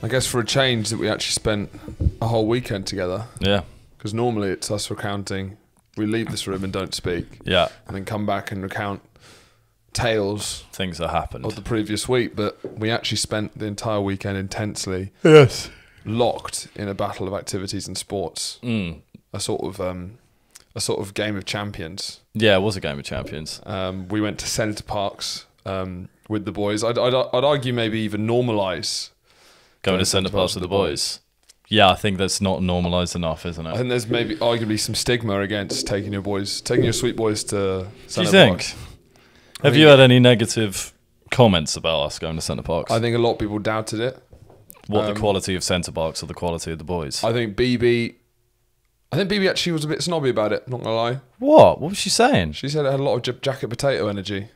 I guess for a change that we actually spent a whole weekend together. Yeah. Because normally it's us recounting. We leave this room and don't speak. Yeah. And then come back and recount tales. Things that happened. Of the previous week. But we actually spent the entire weekend intensely. Yes. Locked in a battle of activities and sports. Mm. A sort of game of champions. Yeah, it was a game of champions. We went to Centreparcs with the boys. I'd argue maybe even normalise going to Centreparcs with the boys. Yeah, I think that's not normalised enough, isn't it? I think there's maybe arguably some stigma against taking your sweet boys to Centreparcs. Do you think? Have you had any negative comments about us going to Centreparcs? I think a lot of people doubted it. What, the quality of Centreparcs or the quality of the boys? I think BB actually was a bit snobby about it, not gonna lie. What? What was she saying? She said it had a lot of jacket potato energy.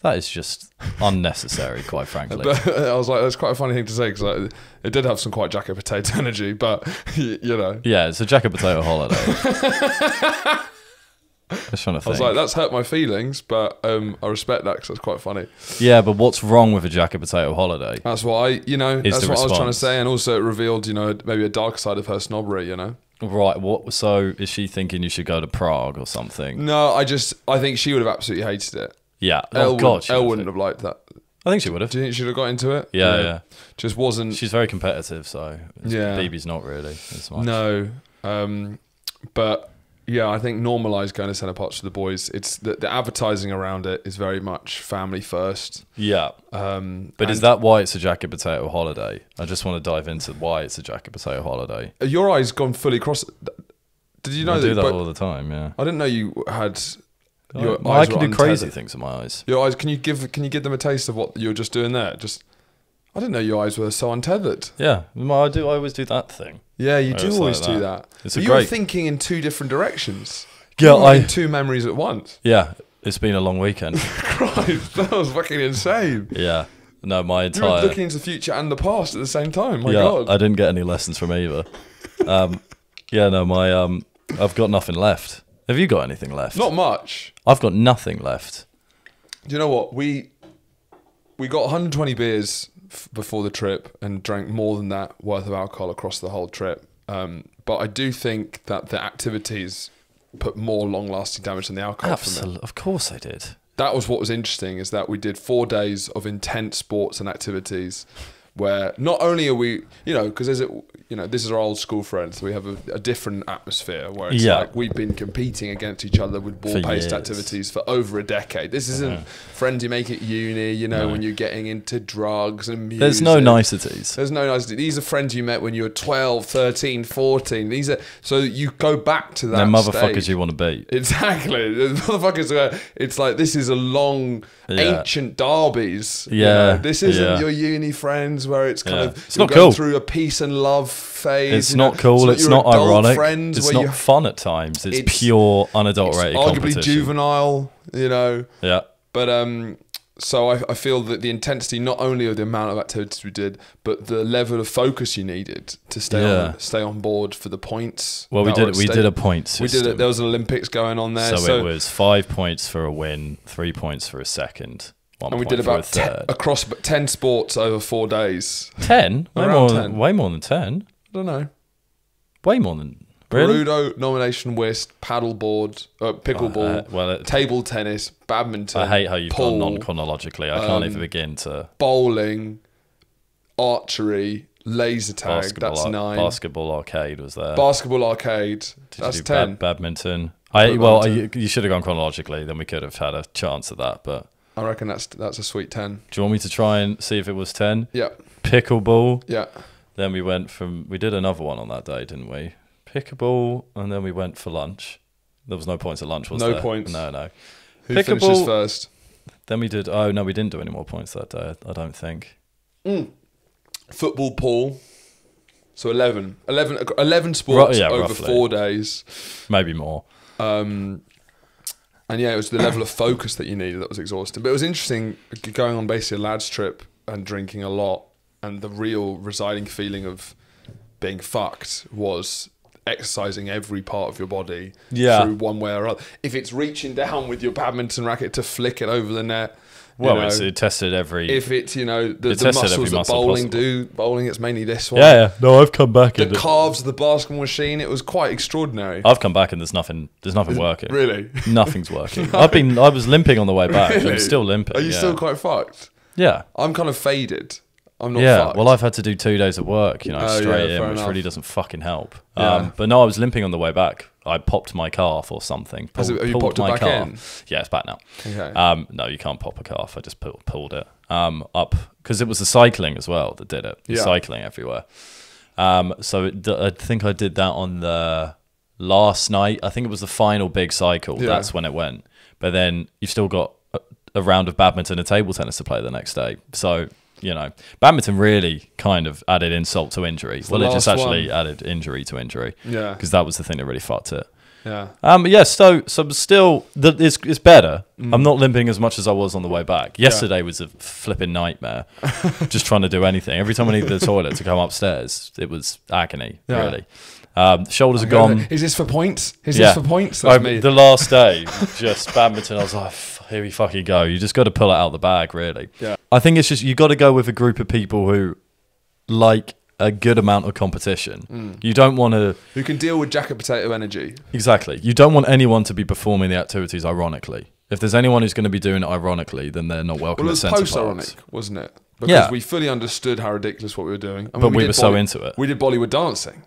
That is just unnecessary, quite frankly. But I was like, that's quite a funny thing to say because it did have some quite jacket potato energy, but you know. Yeah, it's a jacket potato holiday. Just trying to think. I was like, that's hurt my feelings, but I respect that because that's quite funny. Yeah, but what's wrong with a jacket potato holiday? That's what that's what I was trying to say, and also it revealed, maybe a dark side of her snobbery, Right. What? So is she thinking you should go to Prague or something? No, I think she would have absolutely hated it. Yeah. Elle wouldn't have liked that. I think she would have. Do you think she would have got into it? Yeah. Just wasn't. She's very competitive, so BB's not really as much. No, but yeah, I think normalise going to Centreparcs for the boys. It's the advertising around it is very much family first. Yeah. But is that why it's a jacket potato holiday? I just want to dive into why it's a jacket potato holiday. Your eyes gone fully cross. Did you know I that? do that all the time. Yeah. I didn't know you had. I can do crazy things with my eyes. Your eyes. Can you give them a taste of what you were just doing there? I didn't know your eyes were so untethered. Yeah, I do. I always do that thing. Yeah, you do always do that. But you were thinking in two different directions. Yeah, you were having two memories at once. Yeah, it's been a long weekend. Christ, that was fucking insane. Yeah, no, my entire. You were looking into the future and the past at the same time. My God, I didn't get any lessons from either. I've got nothing left. Have you got anything left? Not much. I've got nothing left. Do you know what? We got 120 beers before the trip and drank more than that worth of alcohol across the whole trip. But I do think that the activities put more long-lasting damage than the alcohol. Absolutely, of course I did. That was what was interesting, is that we did 4 days of intense sports and activities where not only are we, because this is our old school friends, so we have a different atmosphere where it's like we've been competing against each other with ball-paced activities for over a decade. This isn't friends you make at uni, when you're getting into drugs and music. There's no niceties. There's no niceties. These are friends you met when you were 12, 13, 14. So you go back to that They're motherfuckers stage. You want to beat. Exactly. The motherfuckers it's like, this is a long, ancient derbies. Yeah. This isn't your uni friends where it's kind of it's you're not going cool. through a peace and love phase. It's not cool. It's not ironic. It's not you're fun at times. It's pure unadulterated arguably competition. juvenile, Yeah. But so I feel that the intensity, not only of the amount of activities we did, but the level of focus you needed to stay on board for the points. Well, we did a point system. There was an Olympics going on there. So it was 5 points for a win, 3 points for a second, 1 and we point did for about a third. across 10 sports over 4 days. 10? Way more than 10. I don't know. Way more than... Really? Perudo, nomination whist, paddleboard, pickleball, table tennis, badminton. I hate how you've pool, gone non-chronologically. I can't even begin to... Bowling, archery, laser tag, that's 9. Basketball arcade was there. Basketball arcade, that's 10. Badminton. You should have gone chronologically, then we could have had a chance at that, but... I reckon that's a sweet 10. Do you want me to try and see if it was 10? Yeah. Pickleball. Yeah. Then we did another one on that day, didn't we? Pickleball, and then we went for lunch. There was no points at lunch, was there? No points. No. Who finishes first? Then we did... Oh, no, we didn't do any more points that day, I don't think. Football pool. So 11 sports over roughly. 4 days. Maybe more. And it was the level of focus that you needed that was exhausting. But it was interesting going on basically a lads trip and drinking a lot, and the real residing feeling of being fucked was exercising every part of your body through one way or other. If it's reaching down with your badminton racket to flick it over the net, Well, it tested every. If it's the muscles that bowling do, bowling it's mainly this one. Yeah. No, I've come back. The calves of the basketball machine. It was quite extraordinary. I've come back and there's nothing working. Really, nothing's working. I was limping on the way back. Really? I'm still limping. Are you still quite fucked? Yeah, I'm kind of faded. I'm not. Yeah, fucked. well, I've had to do 2 days of work, straight in, which really doesn't fucking help. But no, I was limping on the way back. I popped my calf or something. Have you popped it back in? Yeah, it's back now. Okay. No, you can't pop a calf. I just pulled it up because it was the cycling as well that did it. Cycling everywhere. So I think I did that on the last night. I think it was the final big cycle. Yeah. That's when it went. But then you've still got a round of badminton and table tennis to play the next day. So, badminton really kind of added insult to injury. Well, it just actually added injury to injury. Yeah. Because that was the thing that really fucked it. Yeah. So still, it's better. I'm not limping as much as I was on the way back. Yesterday was a flipping nightmare. Just trying to do anything. Every time I needed the toilet to come upstairs, it was agony, really. Shoulders are gone. Is this for points? This for points? That's me. The last day, just badminton, I was like, here we fucking go. You just got to pull it out of the bag, really. Yeah. I think it's just, you got to go with a group of people who like a good amount of competition. You don't want to... Who can deal with jacket potato energy. Exactly. You don't want anyone to be performing the activities ironically. If there's anyone who's going to be doing it ironically, then they're not welcome at Centreparcs. Well, it was post-ironic, wasn't it? Because we fully understood how ridiculous what we were doing. But we were so into it. We did Bollywood dancing.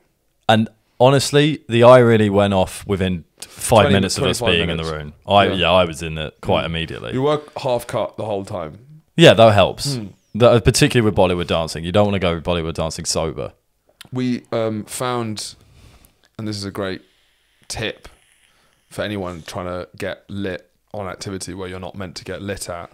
And honestly, the eye really went off within 5 minutes of us being in the room. I was in it quite immediately. You were half cut the whole time. Yeah, that helps. Particularly with Bollywood dancing. You don't want to go with Bollywood dancing sober. We found, and this is a great tip for anyone trying to get lit on activity where you're not meant to get lit at.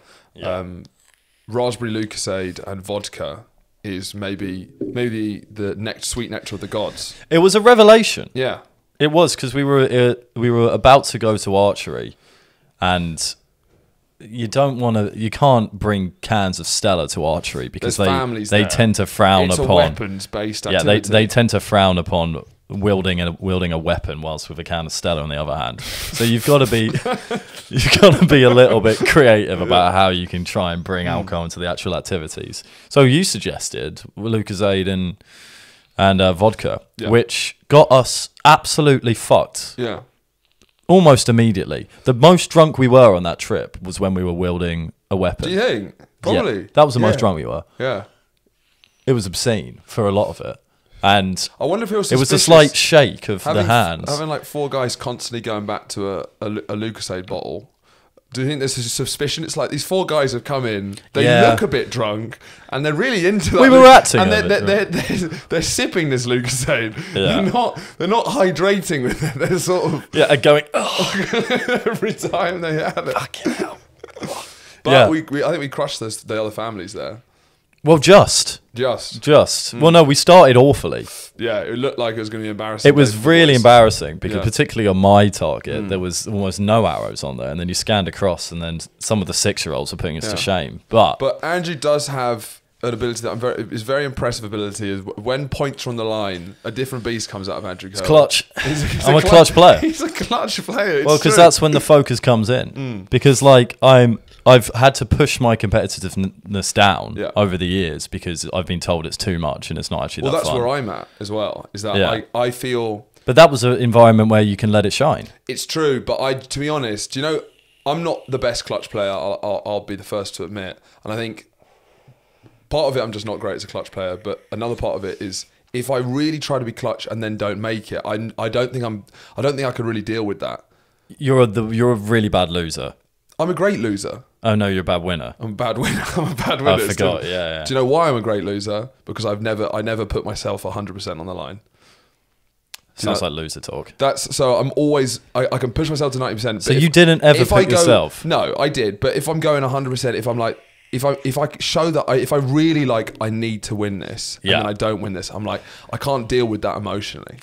Raspberry Lucozade and vodka is maybe the sweet nectar of the gods. It was a revelation. Yeah, it was, because we were about to go to archery, and you can't bring cans of Stella to archery because they tend to frown upon. It's a weapons-based activity. Yeah, they tend to frown upon wielding a weapon whilst with a can of Stella on the other hand. So you've got to be a little bit creative about how you can try and bring alcohol into the actual activities. So you suggested Lucozade and vodka, which got us absolutely fucked. Yeah. Almost immediately. The most drunk we were on that trip was when we were wielding a weapon. Do you think? Probably. Yeah, that was the most drunk we were. Yeah. It was obscene for a lot of it. And I wonder if it was a slight shake of the hands. Having like 4 guys constantly going back to a Lucozade bottle. Do you think there's a suspicion? It's like these 4 guys have come in. They look a bit drunk, and they're really into that. We were acting, and they're sipping this Lucozade. Yeah. They're not hydrating with it. They're sort of going every time they had it. Fucking hell. But I think we crushed the other families there. Well, just. Well, no, we started awfully. Yeah, it looked like it was going to be embarrassing. It was really embarrassing because particularly on my target, there was almost no arrows on there. And then you scanned across and then some of the 6-year-olds were putting us to shame. But Andrew does have an ability that is very impressive ability. Is when points are on the line, a different beast comes out of Andrew Curley. It's clutch. I'm a clutch player. He's a clutch player. Well, because that's when the focus comes in. Because I've had to push my competitiveness down over the years because I've been told it's too much and it's not actually that fun. Well, that's where I'm at as well. Is that I feel... But that was an environment where you can let it shine. It's true, but to be honest, I'm not the best clutch player. I'll be the first to admit. And I think part of it, I'm just not great as a clutch player. But another part of it is if I really try to be clutch and then don't make it, I don't think I could really deal with that. You're a really bad loser. I'm a great loser. Oh no, you're a bad winner. I'm a bad winner. I forgot. Yeah. Do you know why I'm a great loser? Because I never put myself 100% on the line. Sounds like loser talk. So I'm always I can push myself to 90%. So you didn't ever put yourself? No, I did. But if I'm going 100%, if I'm like if I show that if I really like I need to win this and then I don't win this, I'm like I can't deal with that emotionally.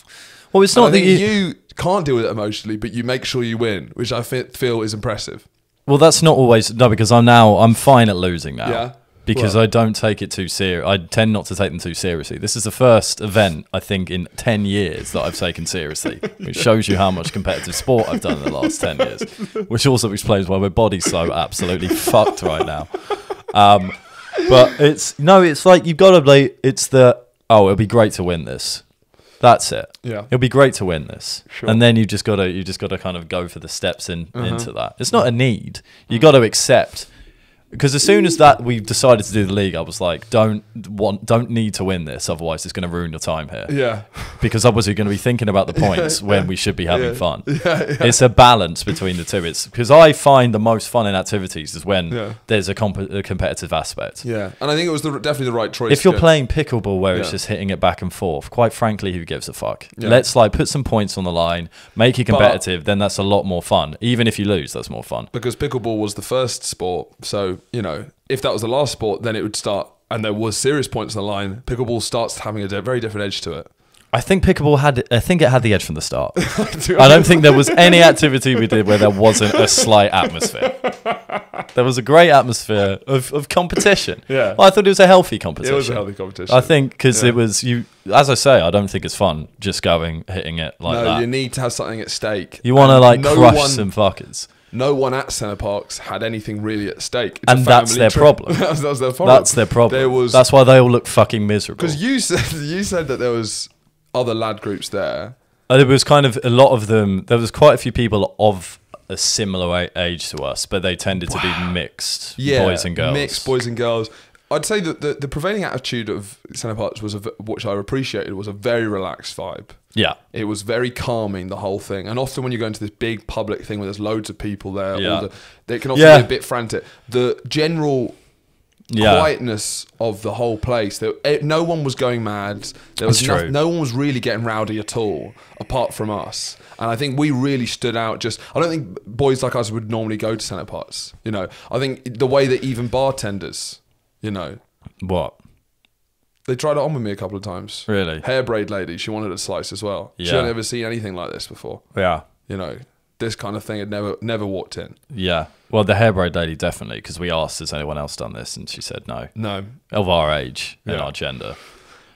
Well, it's not that you can't deal with it emotionally, but you make sure you win, which I feel is impressive. Well, that's not always because I'm fine at losing now. Yeah. because I don't take it too serious. I tend not to take them too seriously. This is the first event, I think, in 10 years that I've taken seriously, which shows you how much competitive sport I've done in the last 10 years, which also explains why my body's so absolutely fucked right now. But it's like you've got to play. It'll be great to win this. That's it. Yeah, it'll be great to win this, sure. And then you just got to kind of go for the steps into that. It's not a need. You got to accept. Because as soon as that we decided to do the league, I was like, don't need to win this, otherwise it's going to ruin your time here. Yeah. Because obviously you're going to be thinking about the points when we should be having fun. Yeah. It's a balance between the two. It's because I find the most fun in activities is when there's a competitive aspect. Yeah, and I think it was definitely the right choice. If you're playing pickleball where it's just hitting it back and forth, quite frankly, who gives a fuck? Yeah. Let's put some points on the line, make it competitive. Then that's a lot more fun. Even if you lose, that's more fun. Because pickleball was the first sport, so if that was the last sport, then it would start, and there was serious points on the line. Pickleball starts having a very different edge to it. I think pickleball had the edge from the start. I don't think there was any activity we did where there wasn't a slight atmosphere. There was a great atmosphere of competition. Yeah. Well, I thought it was a healthy competition. It was a healthy competition. I think because it was as I say, I don't think it's fun just hitting it like that. No, you need to have something at stake. You want to crush some fuckers. No one at Centreparcs had anything really at stake. And that's their problem. That's their problem. That's their problem. That's why they all look fucking miserable. Because you said that there was other lad groups there. There was kind of a lot of them. There was quite a few people of a similar age to us, but they tended to be mixed boys and girls. Mixed boys and girls. I'd say that the prevailing attitude of Centreparcs was, which I appreciated, was a very relaxed vibe. Yeah. It was very calming, the whole thing. And often when you go into this big public thing where there's loads of people there, they can often be a bit frantic. The general quietness of the whole place, no one was going mad. There was no one was really getting rowdy at all, apart from us. And I think we really stood out. I don't think boys like us would normally go to Centreparcs. I think the way that even bartenders, What? They tried it on with me a couple of times. Really? Hair braid lady, she wanted a slice as well. Yeah. She had never seen anything like this before. Yeah. This kind of thing had never walked in. Yeah. Well, the hair braid lady definitely, because we asked, has anyone else done this? And she said no. No. Of our age and our gender.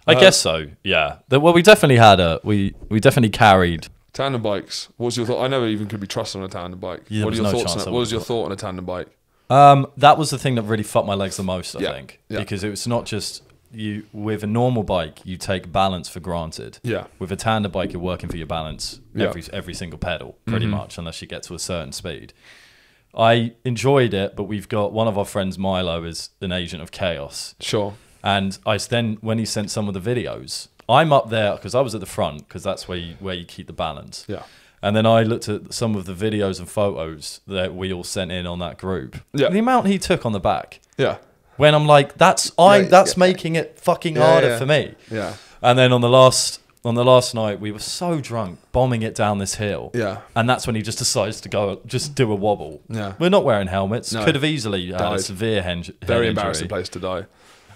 I guess so, yeah. Well, we definitely had we definitely carried... Tandem bikes. What was your thought? I never even could be trusted on a tandem bike. Yeah, what are your thoughts on it? What was your thought on a tandem bike? That was the thing that really fucked my legs the most, I think. Yeah. Because it was not just... with a normal bike, you take balance for granted. Yeah. With a tandem bike, you're working for your balance every single pedal, pretty much, unless you get to a certain speed. I enjoyed it, but we've got one of our friends, Milo, is an agent of chaos. Sure. And when he sent some of the videos, I'm up there because I was at the front because that's where you keep the balance. Yeah. And then I looked at some of the videos and photos that we all sent in on that group. Yeah. The amount he took on the back. Yeah. When I'm like, that's making it fucking harder for me. Yeah. And then on the last night, we were so drunk, bombing it down this hill. Yeah. And that's when he just decides to just do a wobble. Yeah. We're not wearing helmets. No. Could have easily had a severe head Very injury. embarrassing place to die.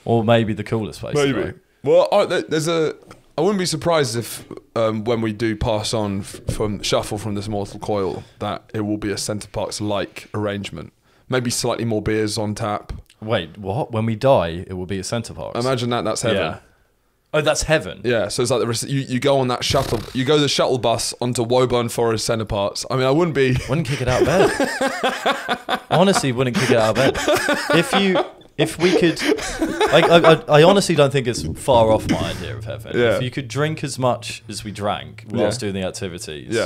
Or maybe the coolest place to die. Well, I wouldn't be surprised if when we do pass on from shuffle from this mortal coil, that it will be a Centreparcs-like arrangement. Maybe slightly more beers on tap. Wait, what? When we die, it will be a Centreparcs. Imagine that's heaven. Yeah. Oh, that's heaven. Yeah, so it's like you go on that shuttle, you go the shuttle bus onto Woburn Forest Centreparcs. I mean, I wouldn't kick it out of bed. Honestly, wouldn't kick it out of bed. If we could, I honestly don't think it's far off my idea of heaven. Yeah. If you could drink as much as we drank whilst doing the activities,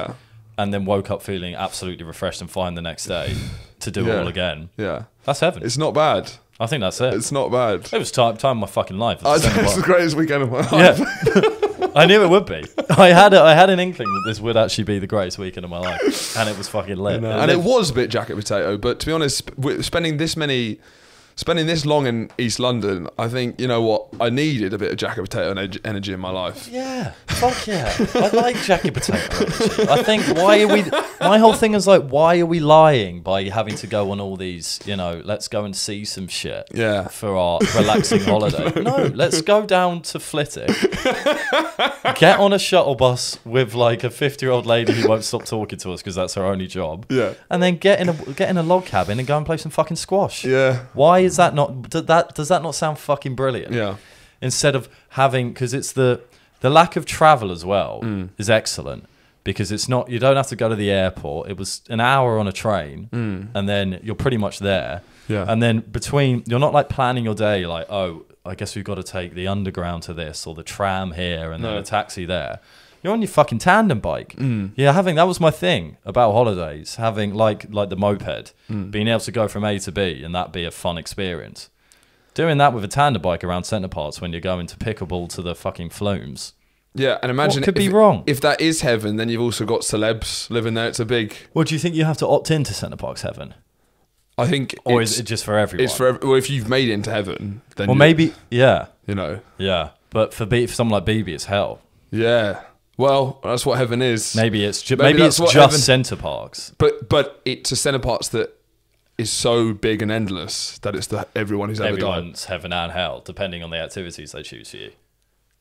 and then woke up feeling absolutely refreshed and fine the next day to do it all again, that's heaven. It's not bad. I think that's it. It's not bad. It was time of my fucking life. It's the greatest weekend of my life. Yeah. I knew it would be. I had an inkling that this would actually be the greatest weekend of my life, and it was fucking lit. And it was a bit jacket potato, but to be honest, spending this long in East London, I think, you know what, I needed a bit of jacket potato energy in my life. Yeah, fuck yeah. I like jacket potato energy. I think, my whole thing is like, why are we lying by having to go on all these, let's go and see some shit for our relaxing holiday. No, let's go down to Flitwick, get on a shuttle bus with like a 50-year-old lady who won't stop talking to us because that's her only job. Yeah. And then get in a log cabin and go and play some fucking squash. Yeah. Why is that not? Does that not sound fucking brilliant? Yeah. Instead of having, because it's the lack of travel as well is excellent, because it's not, you don't have to go to the airport. It was an hour on a train, and then you're pretty much there. Yeah. And then you're not like planning your day like, oh, I guess we've got to take the underground to this or the tram here and then a taxi there. You're on your fucking tandem bike. Yeah, that was my thing about holidays, having like the moped, being able to go from A to B and that be a fun experience. Doing that with a tandem bike around Centreparcs when you're going to Pickleball to the fucking Flumes. Yeah, and imagine what could be wrong? If that is heaven, then you've also got celebs living there. It's a big... Well, do you think you have to opt into Centreparcs heaven? I think... Or is it just for everyone? It's for well, if you've made it into heaven, then... Well, maybe... Yeah. You know. Yeah. But for someone like BB, it's hell. Yeah. Well, that's what heaven is. Maybe it's just Centreparcs. But it's a Centreparcs that is so big and endless that it's everyone who's ever died. Everyone's heaven and hell, depending on the activities they choose for you.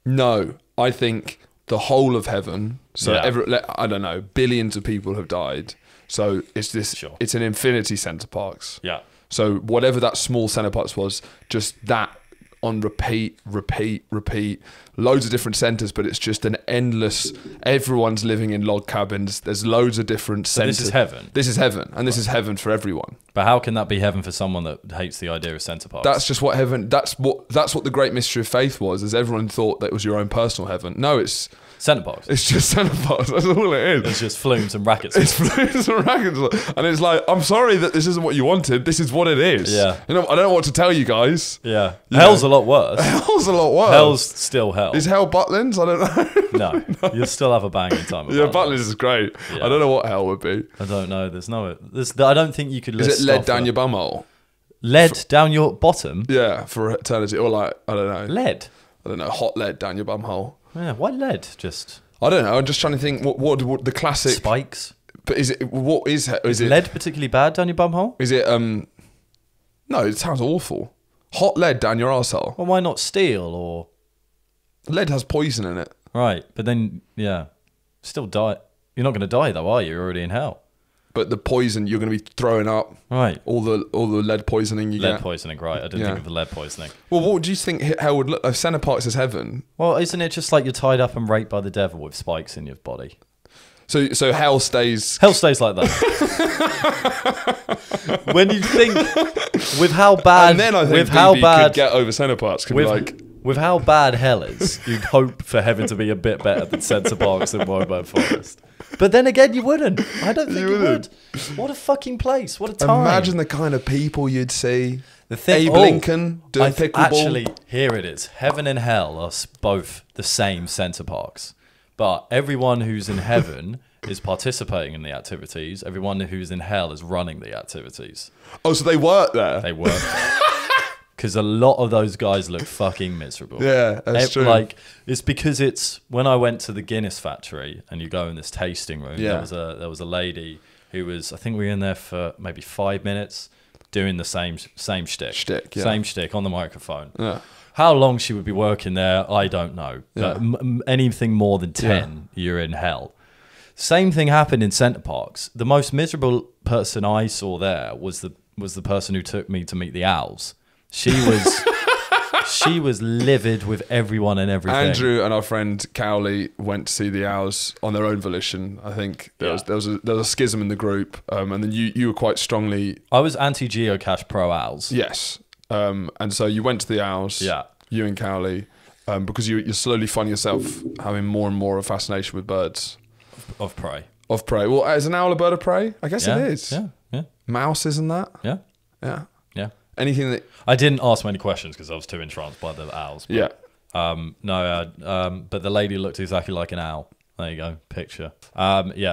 No, I think the whole of heaven. So I don't know, billions of people have died. So it's this. Sure. It's an infinity Centreparcs. Yeah. So whatever that small Centreparcs was, just that on repeat, loads of different centres, but it's just an endless. Everyone's living in log cabins. There's loads of different centres. This is heaven. This is heaven, and this is heaven for everyone. But how can that be heaven for someone that hates the idea of Centreparcs? That's just what heaven. That's what the great mystery of faith was. Is everyone thought that it was your own personal heaven? No, it's Centreparcs. It's just Centreparcs. That's all it is. It's just flumes and rackets. It's flumes and rackets, and it's like, I'm sorry that this isn't what you wanted. This is what it is. Yeah. You know, I don't know what to tell you guys. Yeah. Hell's a lot worse. Hell's a lot worse. Hell's still hell. Is hell Butlins? I don't know. No. You'll still have a banging time. Yeah, Butlins is great. Yeah. I don't know what hell would be. I don't know. I don't think you could list. Is it lead down your bumhole? Lead down your bottom? Yeah, for eternity. Or like, I don't know. Lead? I don't know. Hot lead down your bumhole. Yeah, why lead? Just... I don't know. I'm just trying to think what the classic... Spikes? But is it... What is it? Is lead particularly bad down your bumhole? Is it... No, it sounds awful. Hot lead down your arsehole. Well, why not steel or... Lead has poison in it. Right, but then, yeah. Still die. You're not going to die though, are you? You're already in hell. But the poison, you're going to be throwing up. Right. All the lead poisoning you get. Lead poisoning, right. I didn't think of the lead poisoning. Well, what do you think hell would look like? Centreparcs is heaven. Well, isn't it just like you're tied up and raped by the devil with spikes in your body? So hell stays... Hell stays like that. When you think with how bad... And then I think BB could get over Centreparcs. With how bad hell is, you'd hope for heaven to be a bit better than Centreparcs and Woburn Forest. But then again, you wouldn't. I don't think you would. What a fucking place. What a time. Imagine the kind of people you'd see. Abe Lincoln doing pickleball. Actually, here it is. Heaven and hell are both the same Centreparcs. But everyone who's in heaven is participating in the activities. Everyone who's in hell is running the activities. Oh, so they work there? They work there. Because a lot of those guys look fucking miserable. Yeah, that's true. Like, it's because it's when I went to the Guinness factory and you go in this tasting room. Yeah. There was a lady who was, I think we were in there for maybe 5 minutes doing the same shtick. Same shtick on the microphone. Yeah. How long she would be working there, I don't know. But anything more than 10, you're in hell. Same thing happened in Centreparcs. The most miserable person I saw there was the person who took me to meet the owls. She was livid with everyone and everything. Andrew and our friend Cowley went to see the owls on their own volition. I think there was a schism in the group, and then you were quite strongly... I was anti-geocache pro owls. Yes. And so you went to the owls, you and Cowley, because you slowly find yourself having more and more of a fascination with birds. Of prey. Of prey. Well, is an owl a bird of prey? I guess it is. Yeah. Mouse, isn't that? Yeah. Yeah. Yeah. Anything that... I didn't ask many questions because I was too entranced by the owls. But, but the lady looked exactly like an owl. There you go, picture.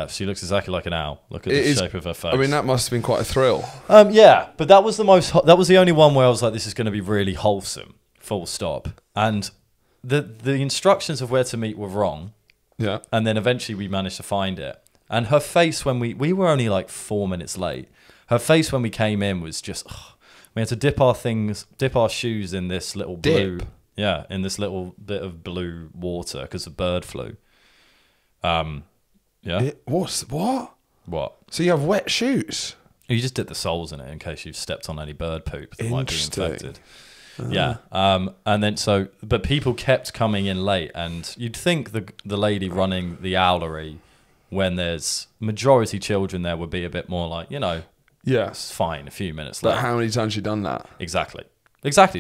She looks exactly like an owl. Look at the shape of her face. I mean, that must have been quite a thrill. But that was the only one where I was like, this is going to be really wholesome, full stop. And the instructions of where to meet were wrong. Yeah. And then eventually we managed to find it. And her face when we were only like 4 minutes late. Her face when we came in was just... we had to dip our shoes in this little blue... Yeah, in this little bit of blue water because of bird flu. What? What? So you have wet shoes? You just dip the soles in it in case you've stepped on any bird poop that might be infected. Yeah. But people kept coming in late, and you'd think the lady running the owlery, when there's majority children there, would be a bit more like, it's fine, a few minutes late. But how many times has she done that? Exactly.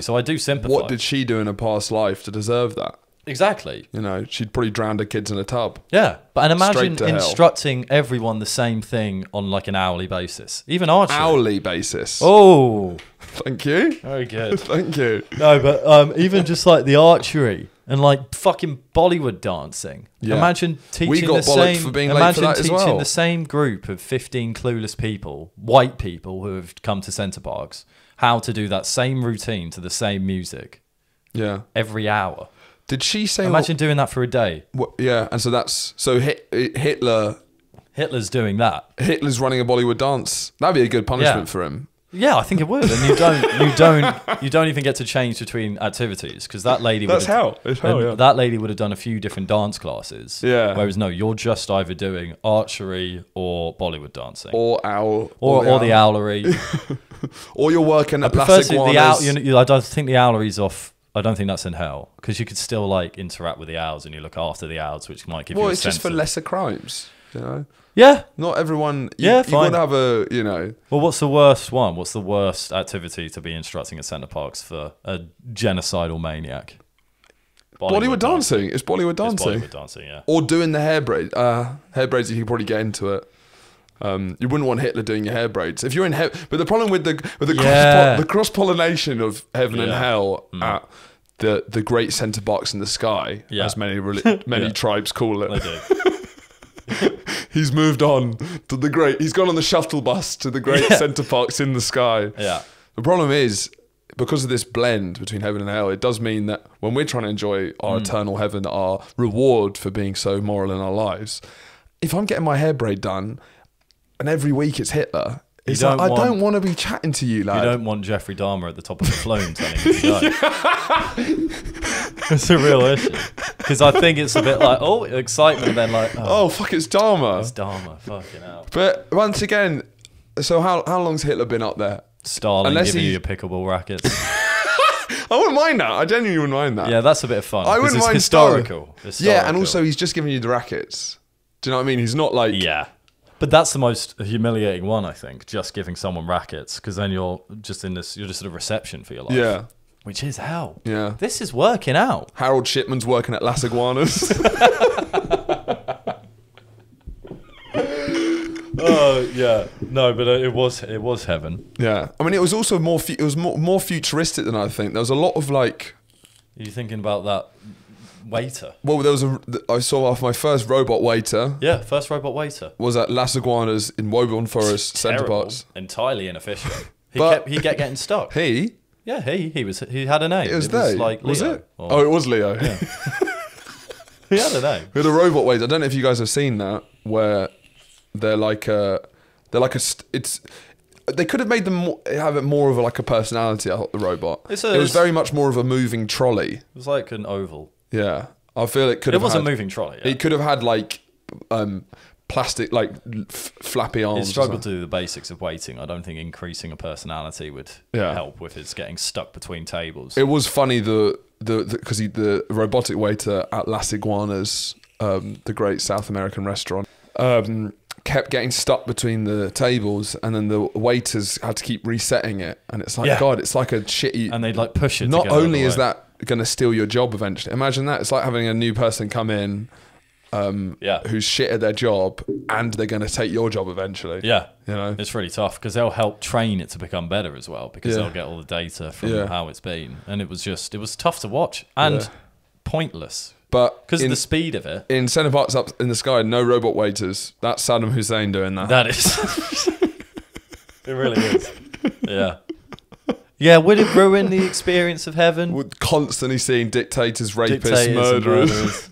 So I do sympathise. What did she do in a past life to deserve that? Exactly. She'd probably drowned her kids in a tub. Yeah. But imagine instructing everyone the same thing on like an hourly basis. Even archery. Hourly basis. Oh. Thank you. Very good. Thank you. No, but even just like the archery and like fucking Bollywood dancing. Yeah. Imagine teaching the same group of 15 clueless people, white people who have come to Centreparcs, how to do that same routine to the same music. Yeah. Every hour. Did she say? Imagine doing that for a day. Yeah, and so Hitler. Hitler's doing that. Hitler's running a Bollywood dance. That'd be a good punishment for him. Yeah, I think it would. And you don't even get to change between activities, because that lady. That's hell. It's hell. Yeah. That lady would have done a few different dance classes. Yeah. Whereas no, you're just either doing archery or Bollywood dancing, or the owlery, or you're working at Classic Warners. I don't think the owlery's off. I don't think that's in hell, because you could still like interact with the owls and you look after the owls, which might give you a sense. Well, it's just for lesser crimes, Yeah. Not everyone. Fine. You got to have a. Well, what's the worst one? What's the worst activity to be instructing at Centreparcs for a genocidal maniac? Bollywood dancing. It's Bollywood dancing. It's Bollywood dancing, yeah. Or doing the hair braids. Hair braids, you can probably get into it. You wouldn't want Hitler doing your hair braids if you're in heaven. But the problem with the cross pollination of heaven and hell at the great Centreparcs in the sky, as many tribes call it. They do. He's moved on to the great. He's gone on the shuttle bus to the great Centreparcs in the sky. Yeah. The problem is, because of this blend between heaven and hell, it does mean that when we're trying to enjoy our eternal heaven, our reward for being so moral in our lives, if I'm getting my hair braid done, and every week it's Hitler, I don't want to be chatting to you, lad. You don't want Jeffrey Dahmer at the top of the phone telling you to go. It's a real issue. Because I think it's a bit like, excitement, and then like, fuck, it's Dahmer. It's Dahmer, fucking hell. But once again, so how long's Hitler been up there? Stalin giving you your pickleball rackets. I wouldn't mind that. I genuinely wouldn't mind that. Yeah, that's a bit of fun. I wouldn't mind historical. Yeah, and also he's just giving you the rackets. Do you know what I mean? He's not like... Yeah. But that's the most humiliating one, I think, just giving someone rackets, because then you're just at a reception for your life. Yeah. Which is hell. Yeah. This is working out. Harold Shipman's working at Las Iguanas. Oh, yeah. No, but it was heaven. Yeah. I mean, it was also more futuristic than I think. There was a lot of like... Are you thinking about that waiter? Well, I saw off my first robot waiter. Yeah, first robot waiter. Was at Las Iguanas in Woburn Forest, Centreparcs. Entirely inefficient. He kept getting stuck. He? Yeah, he had a name. It was like Leo. Was it? It was Leo. Yeah. He had a name. We had a robot waiter. I don't know if you guys have seen that, where they could have made them have it more of a personality. I thought the robot. It was very much more of a moving trolley. It was like an oval. Yeah, I feel it could. It was a moving trolley. Yeah. It could have had plastic, flappy arms. It struggled to do the basics of waiting. I don't think increasing a personality would help with his getting stuck between tables. It was funny because the robotic waiter at Las Iguanas, the great South American restaurant, kept getting stuck between the tables, and then the waiters had to keep resetting it, and it's like, God, it's like a shitty... And they'd push it. Not only is that going to steal your job eventually, imagine that. It's like having a new person come in who's shit at their job, and they're going to take your job eventually. Yeah. It's really tough, because they'll help train it to become better as well, because they'll get all the data from how it's been. And it was tough to watch and pointless. But because of the speed of it. In Centreparcs up in the sky, no robot waiters. That's Saddam Hussein doing that. That is. It really is. Yeah. Yeah, would it ruin the experience of heaven? We're constantly seeing dictators, rapists, murderers.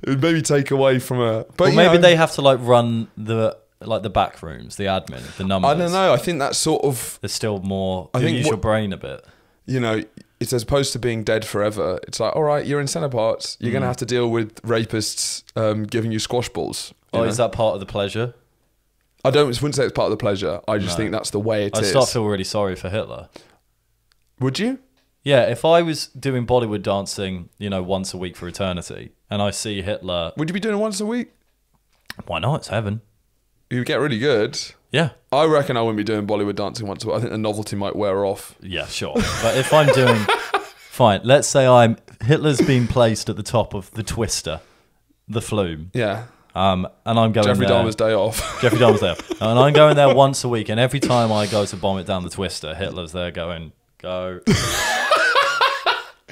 It would maybe take away from a... But maybe they have to run the back rooms, the admin, the numbers. I don't know. I think that's sort of... There's still more... use your brain a bit. It's as opposed to being dead forever. It's like, all right, you're in Centreparcs. You're going to have to deal with rapists giving you squash balls. Is that part of the pleasure? wouldn't say it's part of the pleasure. I just think that's the way it is. I start to feel really sorry for Hitler. Would you? Yeah, if I was doing Bollywood dancing, once a week for eternity, and I see Hitler... Would you be doing it once a week? Why not? It's heaven. You get really good. Yeah. I reckon I wouldn't be doing Bollywood dancing once a week. I think the novelty might wear off. Yeah, sure. But if I'm doing... Fine, let's say Hitler's been placed at the top of the Twister, the Flume. Yeah. And I'm going Jeffrey there. Dahmer's day off. Jeffrey Dahmer's day off. And I'm going there once a week, and every time I go to bomb it down the Twister, Hitler's there going, go.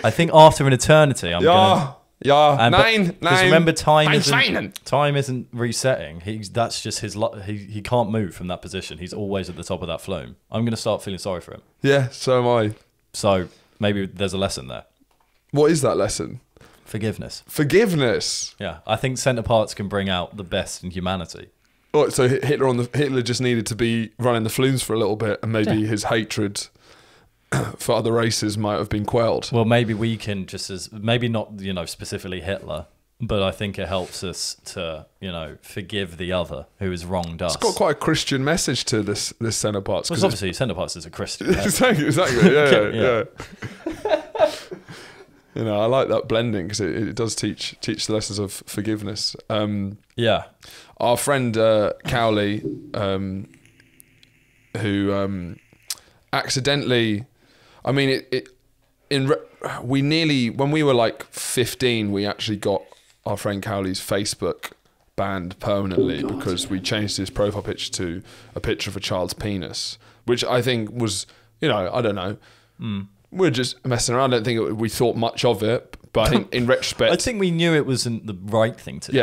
I think after an eternity, I'm gonna... Yeah, because remember, time isn't resetting. That's just his. He can't move from that position. He's always at the top of that flume. I'm going to start feeling sorry for him. Yeah, so am I. So maybe there's a lesson there. What is that lesson? Forgiveness. Forgiveness. Yeah, I think Centreparcs can bring out the best in humanity. Oh, so Hitler just needed to be running the flumes for a little bit, and maybe his hatred for other races might have been quelled. Well, maybe we can maybe not, specifically Hitler, but I think it helps us to, forgive the other who has wronged us. It's got quite a Christian message to this Centreparcs. Well, obviously Centreparcs is a Christian. Exactly. Yeah. I like that blending because it does teach the lessons of forgiveness. Yeah. Our friend Cowley, who accidentally... I mean, when we were like 15, we actually got our friend Cowley's Facebook banned permanently because we changed his profile picture to a picture of a child's penis, which I think was, I don't know. We're just messing around. I don't think we thought much of it, but I think in retrospect... I think we knew it wasn't the right thing to do.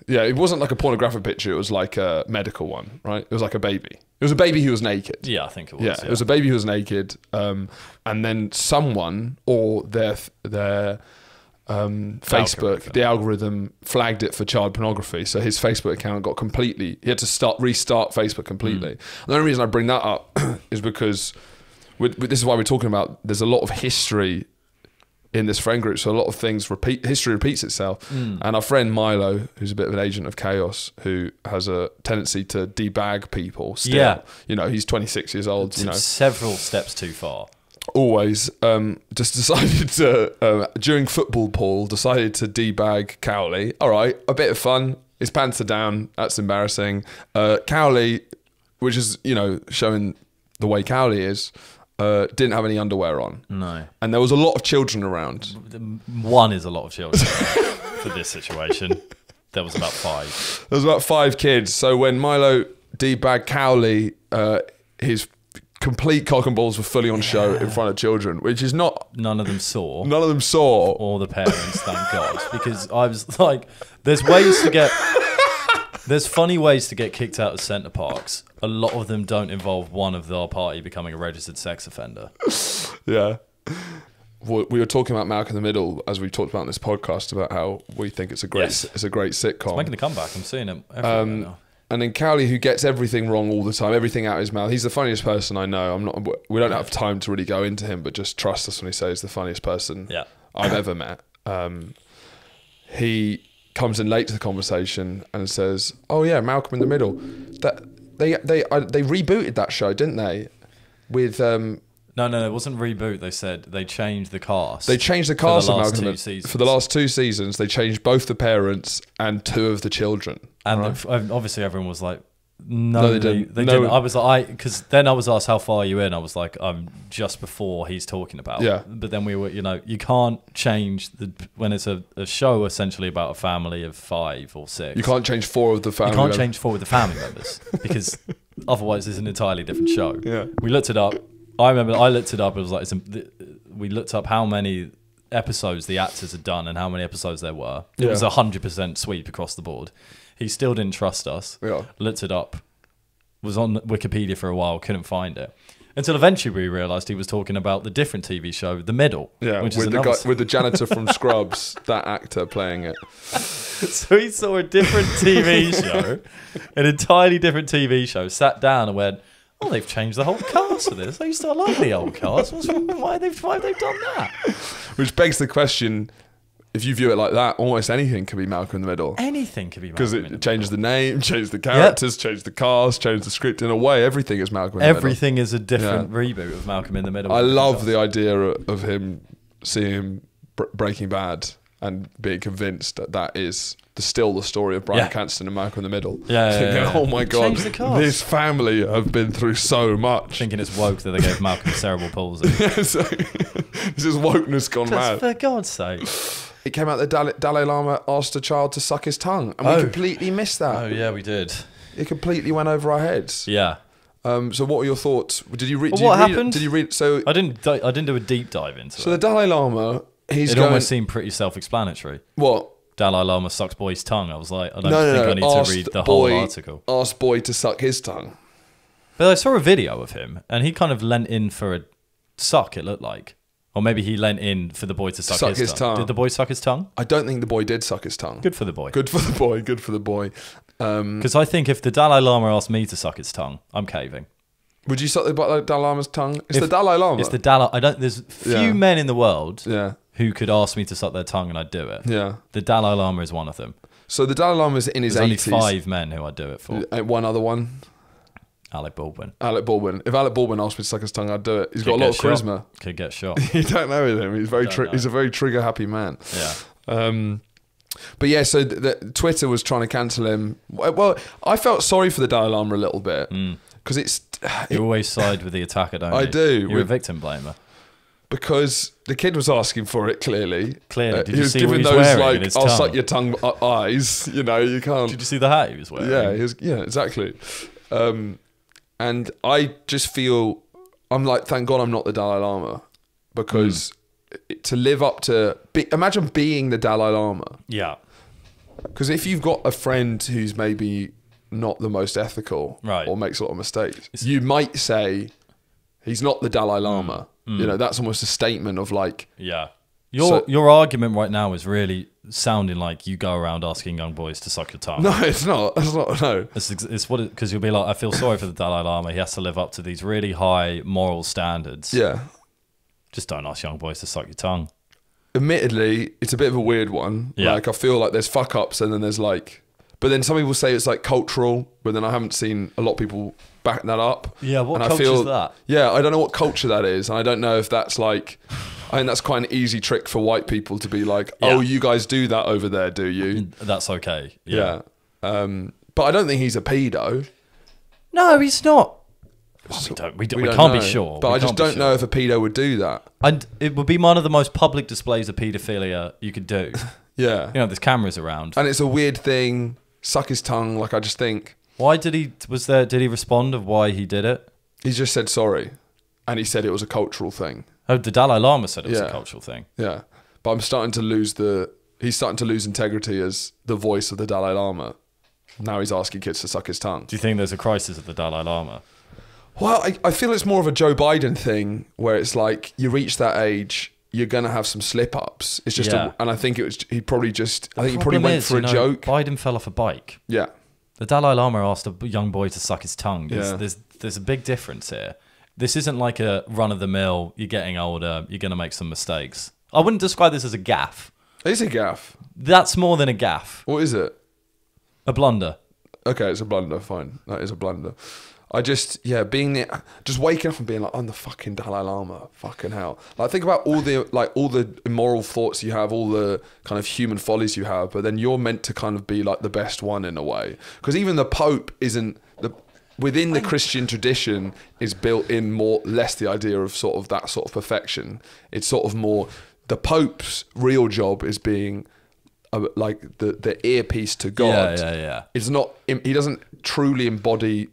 Yeah, it wasn't like a pornographic picture. It was like a medical one, right? It was like a baby. It was a baby who was naked. Yeah, I think it was. Yeah, it was a baby who was naked. And then someone or their Facebook, the algorithm flagged it for child pornography. So his Facebook account got completely... He had to restart Facebook completely. And the only reason I bring that up is because this is why we're talking about... There's a lot of history in this friend group, so a lot of things history repeats itself. And our friend Milo, who's a bit of an agent of chaos, who has a tendency to debag people still. Yeah. He's 26 years old. Several steps too far. Always just decided to, during football pool, decided to debag Cowley. All right, a bit of fun. His pants are down. That's embarrassing. Cowley, which is, showing the way Cowley is, didn't have any underwear on. No. And there was a lot of children around. One is a lot of children for this situation. There was about 5. There was about 5 kids. So when Milo debagged Cowley, his complete cock and balls were fully on show in front of children, which is not... None of them saw. Or the parents, thank God. Because I was like, there's funny ways to get kicked out of Centreparcs. A lot of them don't involve one of our party becoming a registered sex offender. Yeah. We were talking about Malcolm in the Middle, as we talked about in this podcast, about how we think it's a great sitcom. It's making a comeback. I'm seeing it everywhere now. And then Cowley, who gets everything wrong all the time, everything out of his mouth. He's the funniest person I know. We don't have time to really go into him, but just trust us when we say he's the funniest person I've ever met. He comes in late to the conversation and says, "Oh yeah, Malcolm in the Middle. That they rebooted that show, didn't they? With No, it wasn't reboot. They said they changed the cast. They changed the cast of Malcolm for the last 2 seasons. They changed both the parents and 2 of the children. And obviously everyone was like, no, they didn't. They didn't. I was like, because then I was asked, how far are you in? I was like, I'm just before he's talking about. Yeah. But then we were, you can't change when it's a show essentially about a family of 5 or 6. You can't change 4 of the family. You can't change 4 of the family members because otherwise it's an entirely different show. Yeah. We looked it up. I remember I looked it up. It was like we looked up how many episodes the actors had done and how many episodes there were. It was 100% sweep across the board. He still didn't trust us. Yeah. Looked it up. Was on Wikipedia for a while. Couldn't find it until eventually we realised he was talking about the different TV show, The Middle. Yeah, which with the janitor from Scrubs, that actor playing it. So he saw a different TV show, an entirely different TV show. Sat down and went, "Oh, they've changed the whole cast for this. I used to love the old cast. What's wrong? Why have they done that?" Which begs the question: if you view it like that, almost anything could be Malcolm in the Middle. Anything could be Malcolm in the Middle. Because it changes the name, changes the characters, changes the cast, changes the script. In a way, everything is Malcolm in the Middle. Everything is a different reboot of Malcolm in the Middle. I love the idea of him seeing him Breaking Bad and being convinced that that is still the story of Bryan Cranston and Malcolm in the Middle. Thinking, oh my God, this family have been through so much. Thinking it's woke that they gave Malcolm cerebral palsy. This is wokeness gone mad. For God's sake. It came out that Dalai Lama asked a child to suck his tongue, and we completely missed that. Oh yeah, we did. It completely went over our heads. Yeah. So what were your thoughts? Did you read? What happened? Did you read? So I didn't do a deep dive into it. So the Dalai Lama, it almost seemed pretty self-explanatory. What? Dalai Lama sucks boy's tongue. I was like, I don't think I need to read the whole article. Asked boy to suck his tongue. But I saw a video of him, and he kind of leant in for a suck, it looked like. Or maybe he leant in for the boy to suck his tongue. Did the boy suck his tongue? I don't think the boy did suck his tongue. Good for the boy. Good for the boy. Good for the boy. Because I think if the Dalai Lama asked me to suck his tongue, I'm caving. Would you suck the Dalai Lama's tongue? It's the Dalai Lama. It's the Dalai. There's few men in the world Yeah. who could ask me to suck their tongue and I'd do it. Yeah. The Dalai Lama is one of them. So the Dalai Lama is in his 80s. There's only 5 men who I'd do it for. One other one. Alec Baldwin. Alec Baldwin. If Alec Baldwin asked me to suck his tongue, I'd do it. He's got a lot of charisma. Could get shot. You don't know with him. He's he's a very trigger happy man. Yeah. But yeah, so Twitter was trying to cancel him. Well, I felt sorry for the Dalai Lama a little bit because you always side with the attacker, don't you? I do. You're a victim blamer. Because the kid was asking for it, clearly. Did he you was see giving what he was those wearing in his I'll tongue? suck your tongue eyes. You know, you can't. Did you see the hat he was wearing? Yeah, exactly. And I just feel, I'm like, thank God I'm not the Dalai Lama. Because to live up to, imagine being the Dalai Lama. Yeah. Because if you've got a friend who's maybe not the most ethical right. or makes a lot of mistakes, you might say he's not the Dalai Lama. You know, that's almost a statement of like... Yeah. Your argument right now is really sounding like you go around asking young boys to suck your tongue. No, it's not. That's not, no. It's what because you'll be like, I feel sorry for the Dalai Lama. He has to live up to these really high moral standards. Yeah. Just don't ask young boys to suck your tongue. Admittedly, it's a bit of a weird one. Yeah. Like, I feel like there's fuck-ups and then there's like... But then some people say it's like cultural, but then I haven't seen a lot of people back that up. Yeah, what and culture is that? Yeah, I don't know what culture that is. And I don't know if that's like... I think that's quite an easy trick for white people to be like, oh, you guys do that over there, do you? That's okay. Yeah. But I don't think he's a pedo. No, he's not. Well, we can't be sure. But I just don't know if a pedo would do that. And it would be one of the most public displays of paedophilia you could do. Yeah. You know, there's cameras around. And it's a weird thing. Suck his tongue. Like, I just think... Why did he respond of why he did it? He just said sorry. And he said it was a cultural thing. Oh, the Dalai Lama said it was a cultural thing. Yeah. But he's starting to lose integrity as the voice of the Dalai Lama. Now he's asking kids to suck his tongue. Do you think there's a crisis of the Dalai Lama? Well, I feel it's more of a Joe Biden thing where it's like you reach that age, you're going to have some slip-ups. It's just, and I think he probably went for a joke. Biden fell off a bike. Yeah. The Dalai Lama asked a young boy to suck his tongue. There's a big difference here. This isn't like a run-of-the-mill, you're getting older, you're going to make some mistakes. I wouldn't describe this as a gaffe. It is a gaffe. That's more than a gaffe. What is it? A blunder. Okay, it's a blunder, fine. That is a blunder. I just waking up and being like, I'm the fucking Dalai Lama, fucking hell. Like, think about all the immoral thoughts you have, all the kind of human follies you have, but then you're meant to kind of be like the best one in a way. Because even the Pope within the Christian tradition is built in less the idea of sort of that sort of perfection. It's sort of more, the Pope's real job is being like the earpiece to God. Yeah. It's not, he doesn't truly embody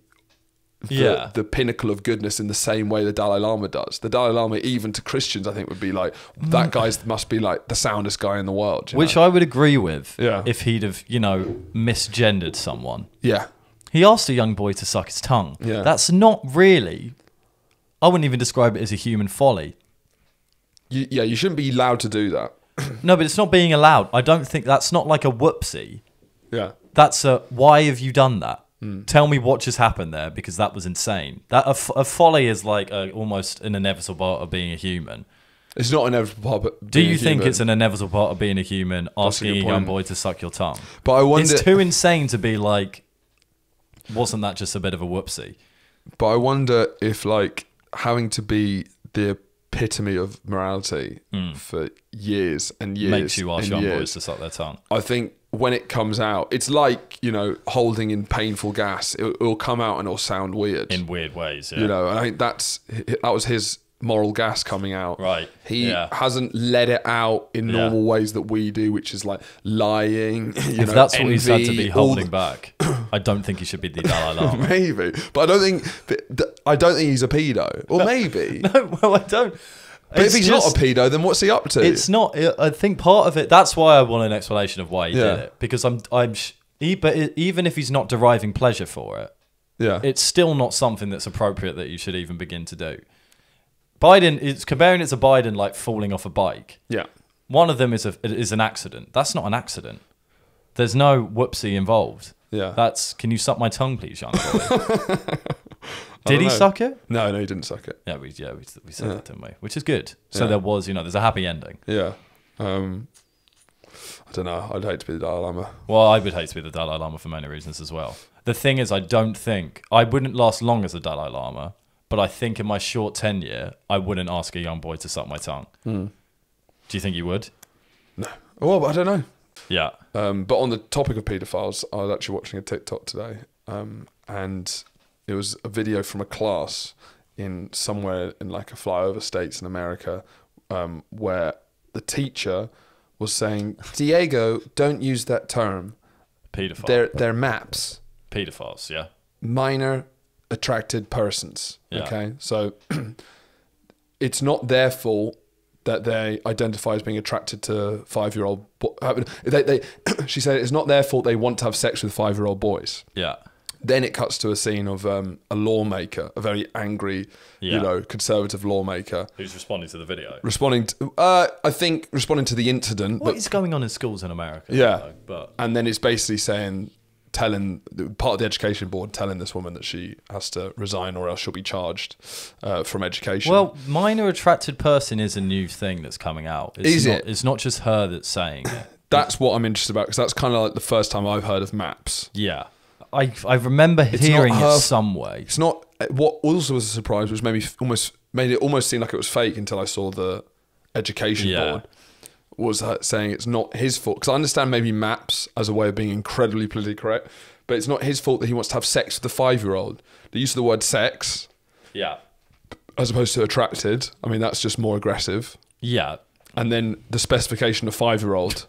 the pinnacle of goodness in the same way the Dalai Lama does. The Dalai Lama, even to Christians, I think would be like, that guy must be like the soundest guy in the world. Which I would agree with Yeah. if he'd have, misgendered someone. Yeah. He asked a young boy to suck his tongue. Yeah. That's not really, I wouldn't even describe it as a human folly. You shouldn't be allowed to do that. No, but it's not being allowed. I don't think that's not like a whoopsie. Yeah. That's why have you done that? Tell me what just happened there, because that was insane. That a folly is like almost an inevitable part of being a human. It's not inevitable. But do you think it's an inevitable part of being a human, asking a young boy to suck your tongue? But I wonder, it's too insane to be like, wasn't that just a bit of a whoopsie? But I wonder if like having to be the epitome of morality for years and years makes you ask young years, boys to suck their tongue. I think when it comes out, it's like, you know, holding in painful gas. It'll come out and it'll sound weird. In weird ways, yeah. You know, I think that was his moral gas coming out. Right. He hasn't let it out in normal ways that we do, which is like lying. If that's envy, what he's had to be holding back, I don't think he should be the Dalai Lama. Maybe, but I don't think he's a pedo. Or maybe. No, well, I don't. But if he's not a pedo, then what's he up to? It's not. I think part of it. That's why I want an explanation of why he did it. Because but even if he's not deriving pleasure for it, it's still not something that's appropriate that you should even begin to do. Biden, it's comparing it to Biden like falling off a bike. Yeah. One of them is an accident. That's not an accident. There's no whoopsie involved. Yeah. That's, can you suck my tongue, please, young boy? Did he suck it? No, he didn't suck it. Yeah, we said that, didn't we? Which is good. So there was, there's a happy ending. Yeah. I don't know. I'd hate to be the Dalai Lama. Well, I would hate to be the Dalai Lama for many reasons as well. The thing is, I wouldn't last long as a Dalai Lama, but I think in my short tenure, I wouldn't ask a young boy to suck my tongue. Do you think you would? No. Well, I don't know. Yeah. But on the topic of paedophiles, I was actually watching a TikTok today, and it was a video from a class in somewhere in like a flyover states in America, where the teacher was saying, Diego, don't use that term. Paedophile. They're MAPs. Paedophiles, yeah. Minor attracted persons. Yeah. Okay, so it's not their fault that they identify as being attracted to 5-year-old. She said it's not their fault they want to have sex with 5-year-old boys. Yeah. Then it cuts to a scene of a lawmaker, a very angry, conservative lawmaker. Who's responding to the video? Responding to the incident. What is going on in schools in America? Yeah. And then it's basically telling part of the education board telling this woman that she has to resign or else she'll be charged from education. Well, minor attracted person is a new thing that's coming out. It's not just her that's saying it. That's what I'm interested about, because that's kind of like the first time I've heard of MAPS. Yeah. I remember hearing it some way. It's not. What also was a surprise, which made it almost seem like it was fake until I saw the education board, was saying it's not his fault. Because I understand maybe MAPS as a way of being incredibly politically correct, but it's not his fault that he wants to have sex with a 5-year-old. The use of the word sex, as opposed to attracted, I mean, that's just more aggressive. Yeah. And then the specification of 5-year-old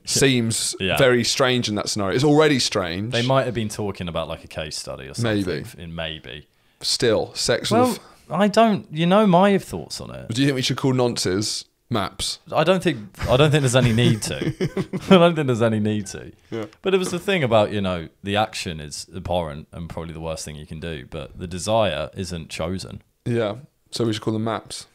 seems very strange in that scenario. It's already strange. They might have been talking about like a case study or something. Maybe. Still, sex with... Well, I don't... You know my thoughts on it. Do you think we should call nonces MAPS? I don't think there's any need to. I don't think there's any need to. Yeah. But it was the thing about, the action is abhorrent and probably the worst thing you can do, but the desire isn't chosen. Yeah. So we should call them MAPS.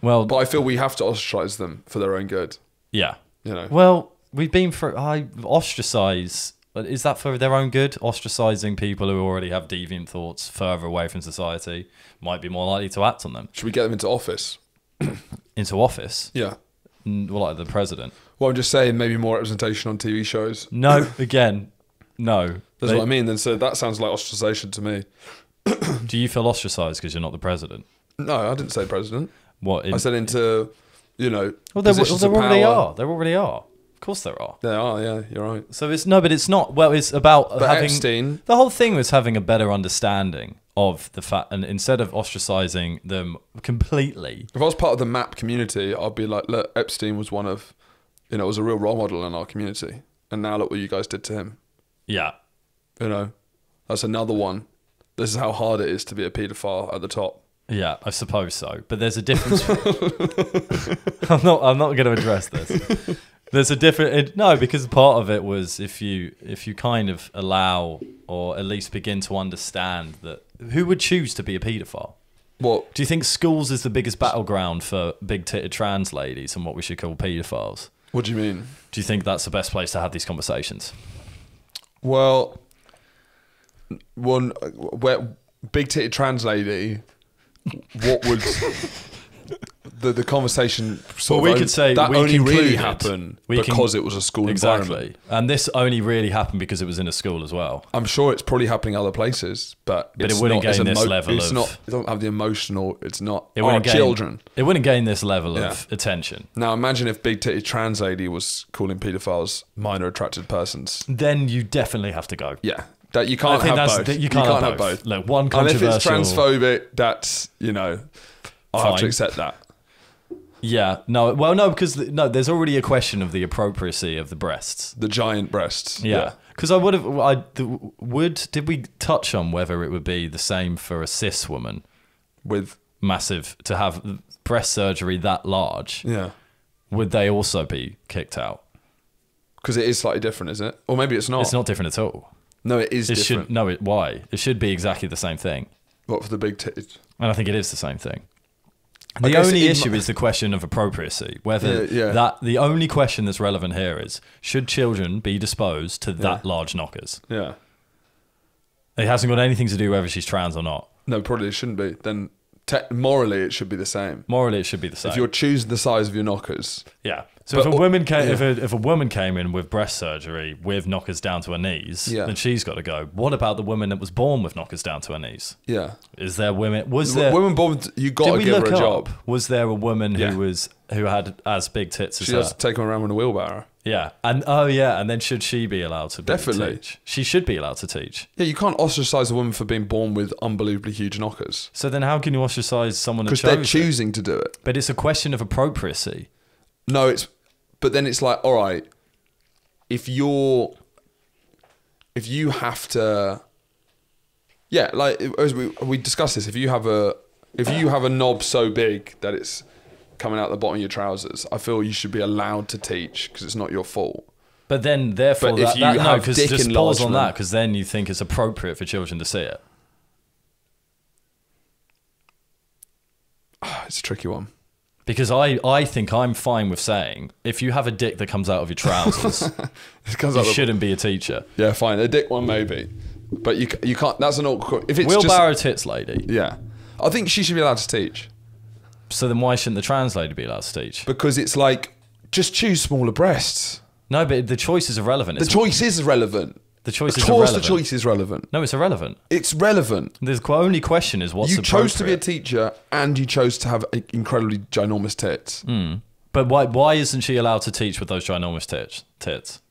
Well, but I feel we have to ostracize them for their own good. Yeah. Well, we've been through... ostracize... Is that for their own good? Ostracizing people who already have deviant thoughts further away from society might be more likely to act on them. Should we get them into office? Into office? Yeah. Well, like the president. Well, I'm just saying maybe more representation on TV shows. No, again, no. That's what I mean. Then so that sounds like ostracization to me. Do you feel ostracized because you're not the president? No, I didn't say president. What? I said into, well, there already are. There already are. Of course there are. There are, yeah, you're right. So but it's not, well, it's about but having... Epstein... The whole thing was having a better understanding of the fact, and instead of ostracizing them completely... If I was part of the MAP community, I'd be like, look, Epstein was one of, was a real role model in our community. And now look what you guys did to him. Yeah. That's another one. This is how hard it is to be a paedophile at the top. Yeah, I suppose so. But there's a difference. I'm not going to address this. There's a different... No, because part of it was if you kind of allow or at least begin to understand that... Who would choose to be a paedophile? What? Do you think schools is the biggest battleground for big-titted trans ladies and what we should call paedophiles? What do you mean? Do you think that's the best place to have these conversations? Well, where big-titted trans lady... What would the conversation. We could say that we only really concluded- happened we can- because it was a school environment. And this only really happened because it was in a school as well. I'm sure it's probably happening other places, but But it's it wouldn't not as gain this level It's of- not. It doesn't have the emotional. It's not. It Our wouldn't gain, children. It wouldn't gain this level of attention. Now imagine if big titted trans lady was calling paedophiles minor attracted persons. Then you definitely have to go. Yeah, that you can't I think have that's both. you can't have both. Look, one controversial. And if it's transphobic, that's I have to Fine. accept that. Yeah, no, well, no, because there's already a question of the appropriacy of the breasts. The giant breasts. Yeah, because did we touch on whether it would be the same for a cis woman With massive to have breast surgery that large? yeah, Would they also be kicked out? because it is slightly different, isn't it? Or maybe it's not. It's not different at all. No, it is different. Why? It should be exactly the same thing. What for the big titted? And I think it is the same thing. I The guess only it issue is the question of appropriacy. Whether Yeah. the only question that's relevant here is, should children be disposed to that large knockers? Yeah. It hasn't got anything to do whether she's trans or not. No, probably it shouldn't be. Then morally, it should be the same. Morally, it should be the same. If you're choosing the size of your knockers, Yeah. So But- if a woman came in with breast surgery with knockers down to her knees, Yeah. then she's got to go. What about the woman that was born with knockers down to her knees? yeah. Is there women? Was there? Women born, you got Did to we give her look a up? job. Was there a woman Yeah. who had as big tits as She her? has to take them around with a wheelbarrow. Yeah, and then should she be allowed to Definitely. teach? She should be allowed to teach. Yeah, you can't ostracize a woman for being born with unbelievably huge knockers So then, how can you ostracize someone that because chose they're it? choosing to do it. But it's a question of appropriacy. No, but then it's like, all right, if you have to, yeah, like as we discussed this, if you have a knob so big that it's coming out the bottom of your trousers, I feel you should be allowed to teach because it's not your fault. But then, therefore, But if you have because dick just pause on enlargement- that, because then you think it's appropriate for children to see it. It's a tricky one. Because I think I'm fine with saying, if you have a dick that comes out of your trousers, It comes you out the- shouldn't be a teacher. Yeah, fine, a dick one maybe, but you can't. That's an awkward. If it's Wheelbarrow tits lady. yeah, I think she should be allowed to teach So then why shouldn't the trans lady be allowed to teach? because it's like just choose smaller breasts. No, but the choice is irrelevant. The choice is relevant. The choice Of is course, irrelevant. the choice is relevant. No, it's irrelevant. It's relevant. The only question is what's You chose to be a appropriate. teacher and you chose to have incredibly ginormous tits But why isn't she allowed to teach with those ginormous tits?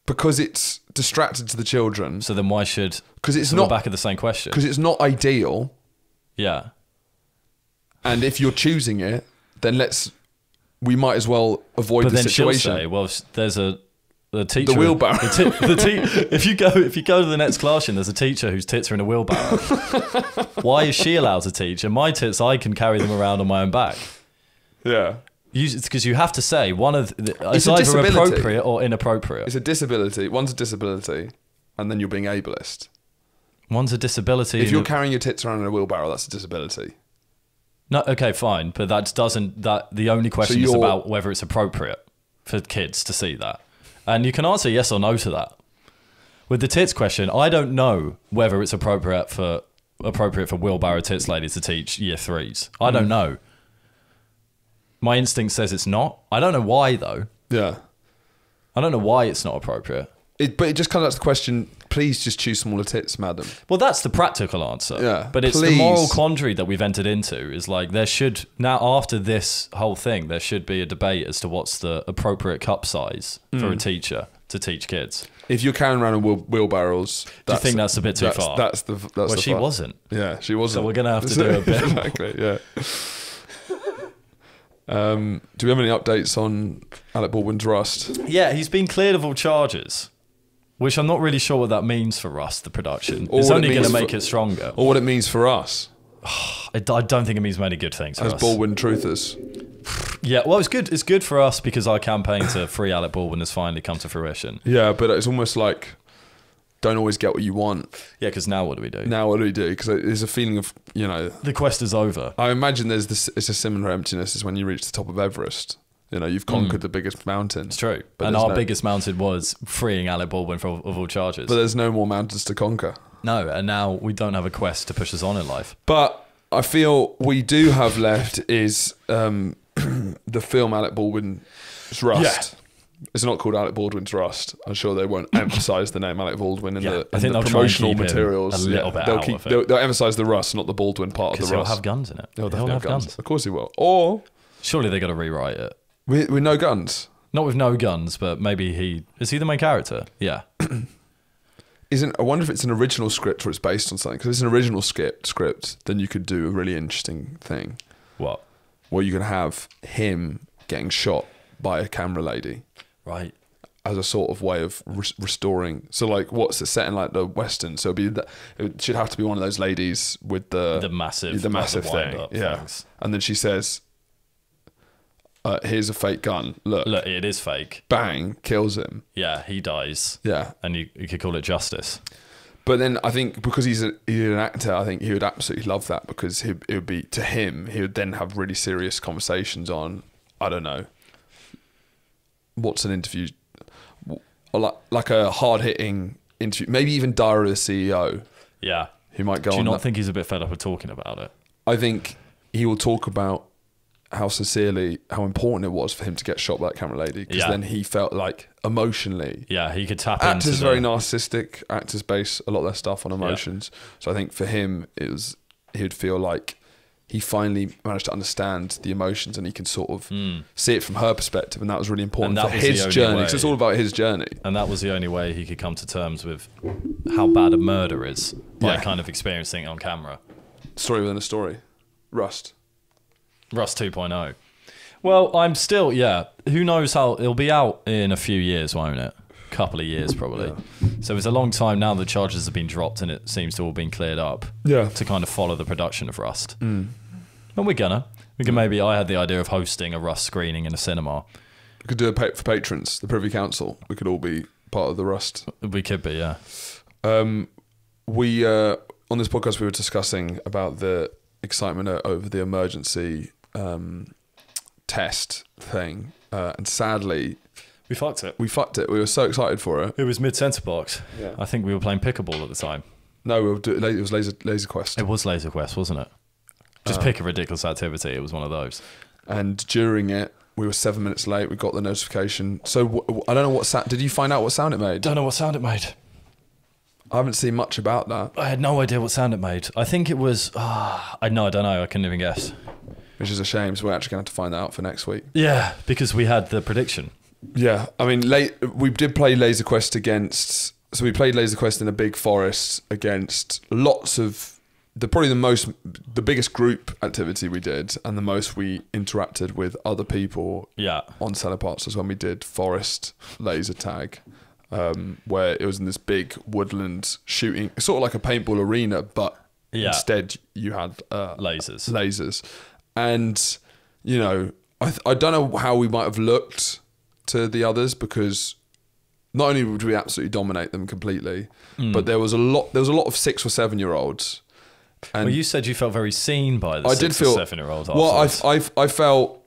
because it's distracted to the children. So then why should... Because it's so not we're back at the same question. because it's not ideal. Yeah. And if you're choosing it, then we might as well avoid But the then she'll situation. say, well, there's a teacher... The wheelbarrow. If you go to the next classroom, there's a teacher whose tits are in a wheelbarrow. Why is she allowed to teach? And my tits, I can carry them around on my own back. Yeah. It's because you have to say it's a either disability. appropriate or inappropriate. It's a disability. One's a disability, and then you're being ableist. One's a disability. If you're carrying your tits around in a wheelbarrow, that's a disability. No, okay, fine, but the only question is about whether it's appropriate for kids to see that, and you can answer yes or no to that. With the tits question, I don't know whether it's appropriate for wheelbarrow tits ladies to teach year 3s. I don't know. My instinct says it's not. I don't know why though. Yeah. I don't know why it's not appropriate. But it just comes out to the question, please just choose smaller tits, madam. Well, that's the practical answer. Yeah, But it's the please. moral quandary that we've entered into is like there should, now after this whole thing, there should be a debate as to what's the appropriate cup size for a teacher to teach kids. If you're carrying around in wheelbarrows... Do you think that's a bit too far? That's Well, the she far. wasn't. Yeah, she wasn't. So we're going to have to do a bit. Exactly, yeah. Do we have any updates on Alec Baldwin's Rust? Yeah, he's been cleared of all charges, which I'm not really sure what that means for Rust, the production. Or It's what it only going to means make for- it stronger. Or what it means for us I don't think it means many good things for as us. Baldwin truthers. Yeah, well, it's good. It's good for us because our campaign to free Alec Baldwin has finally come to fruition. Yeah, but it's almost like don't always get what you want. Yeah, because now what do we do? Now what do we do? Because there's a feeling of, The quest is over. I imagine it's a similar emptiness as when you reach the top of Everest. You've conquered the biggest mountain. It's true. But And there's our biggest mountain was freeing Alec Baldwin of all charges. But there's no more mountains to conquer. No, and now we don't have a quest to push us on in life. But I feel we do have left is the film Alec Baldwin's Rust. It's not called Alec Baldwin's Rust. I'm sure they won't emphasise the name Alec Baldwin in the promotional materials. A little bit out of it. They'll emphasise the Rust, not the Baldwin part of the Rust. He'll have guns in it. He'll have guns. Of course he will. Or surely they got to rewrite it with no guns. Not with no guns, but maybe is he the main character? Yeah. I wonder if it's an original script or it's based on something. Because if it's an original script, then you could do a really interesting thing. What? Where you can have him getting shot by a camera lady. Right. As a sort of way of restoring. So like, what's it set in like the Western? So it should have to be one of those ladies with the massive thing. Yeah. Things. And then she says, here's a fake gun. Look, it is fake. Bang, kills him. Yeah, he dies. Yeah. And you could call it justice. But then I think because he's an actor, I think he would absolutely love that because it would be, to him, he would then have really serious conversations on, I don't know, what's an interview, like a hard-hitting interview, maybe even Diary of the CEO. Yeah. He might go on. Do you not think he's a bit fed up of talking about it? I think he will talk about how important it was for him to get shot by that camera lady, because then he felt like emotionally. Yeah, he could tap into actors very narcissistic. Actors base a lot of their stuff on emotions. Yeah. So I think for him, he would feel like he finally managed to understand the emotions and he can sort of see it from her perspective, and that was really important for his journey, because it's all about his journey. And that was the only way he could come to terms with how bad a murder is, by kind of experiencing it on camera. Story within a story. Rust 2.0. Well, I'm still, who knows how, it'll be out in a few years, won't it? Couple of years probably. Yeah. So it's a long time now the charges have been dropped and it seems to all been cleared up to kind of follow the production of Rust. And we can maybe, I had the idea of hosting a Rust screening in a cinema. We could do it for patrons, the Privy Council. We could all be part of the Rust. We could be, yeah. We on this podcast we were discussing about the excitement over the emergency test thing, and sadly we fucked it. We were so excited for it. It was mid Centreparcs. Yeah. I think we were playing pickleball at the time. No, it was Laser Quest. It was Laser Quest, wasn't it? Just pick a ridiculous activity. It was one of those. And during it, we were 7 minutes late. We got the notification. So I don't know what sound. Did you find out what sound it made? Don't know what sound it made. I haven't seen much about that. I had no idea what sound it made. I think it was. I don't know. I couldn't even guess. Which is a shame. So we're actually going to have to find that out for next week. Yeah, because we had the prediction. Yeah, I mean, we did play Laser Quest against. So we played Laser Quest in a big forest against lots of the biggest group activity we did, and the most we interacted with other people. Yeah. On Centreparcs was when we did forest laser tag, where it was in this big woodland shooting, sort of like a paintball arena, but instead you had lasers, and you know, I don't know how we might have looked to the others, because not only would we absolutely dominate them completely, but there was a lot of 6 or 7 year olds. And well, you said you felt very seen by the 6 or 7 year olds. Well, I felt,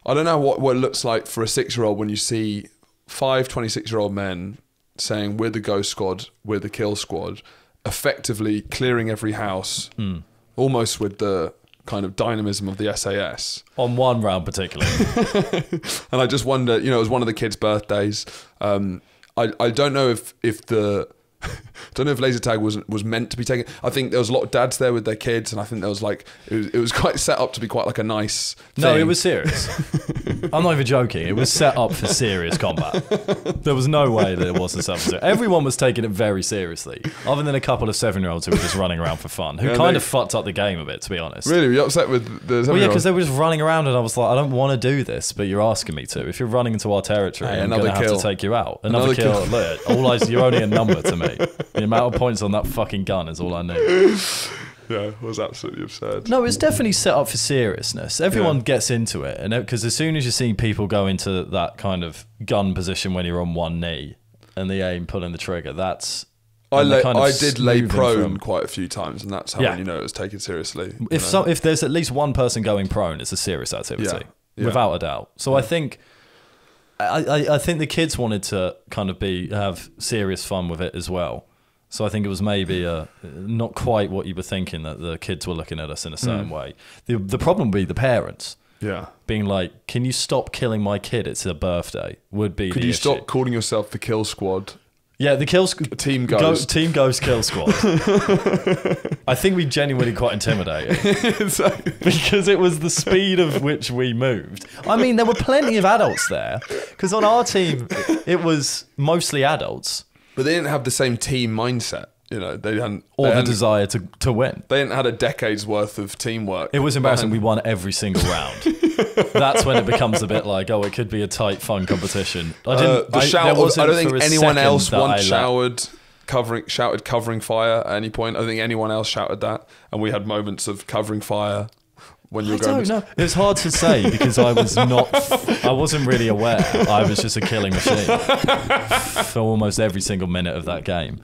I don't know what it looks like for a 6-year-old when you see 5 26-year-old men saying we're the ghost squad, we're the kill squad, effectively clearing every house, almost with the kind of dynamism of the SAS. On one round particularly. And I just wonder, you know, it was one of the kids' birthdays. I don't know if don't know if laser tag was meant to be taken. I think there was a lot of dads there with their kids, and I think there was like it was quite set up to be quite like a nice thing. No, it was serious. I'm not even joking. It was set up for serious combat. There was no way that it wasn't set up for serious. Everyone was taking it very seriously, other than a couple of 7-year-olds who were just running around for fun, who kind of fucked up the game a bit, to be honest. Really? Were you upset with the 7-year-olds? Well, yeah, because they were just running around, and I was like, I don't want to do this, but you're asking me to. If you're running into our territory, I'm going to have to take you out. Another kill. Look, you're only a number to me. The amount of points on that fucking gun is all I need. Yeah, it was absolutely absurd. No, it's definitely set up for seriousness. Everyone gets into it, and because as soon as you see people go into that kind of gun position when you're on one knee and the aim pulling the trigger, that's I did lay prone quite a few times, and that's how you know it was taken seriously. If there's at least one person going prone, it's a serious activity, without a doubt. So I think. I think the kids wanted to kind of have serious fun with it as well. So I think it was maybe not quite what you were thinking, that the kids were looking at us in a certain way. The problem would be the parents, Yeah. Being like, can you stop killing my kid? It's her birthday. Would be Could the you issue. stop calling yourself the Kill Squad? Yeah, the Team Ghost. Team Ghost Kill Squad. I think we genuinely quite intimidating. Because it was the speed of which we moved. I mean, there were plenty of adults there. Because on our team, it was mostly adults. But they didn't have the same team mindset. You know, they hadn't... Or the desire to win. They hadn't had a decade's worth of teamwork. It was embarrassing. We won every single round. That's when it becomes a bit like, oh, it could be a tight, fun competition. I don't think anyone else once shouted covering fire at any point. I think anyone else shouted that. And we had moments of covering fire when you were going... I don't know. It's hard to say because I wasn't really aware. I was just a killing machine for almost every single minute of that game.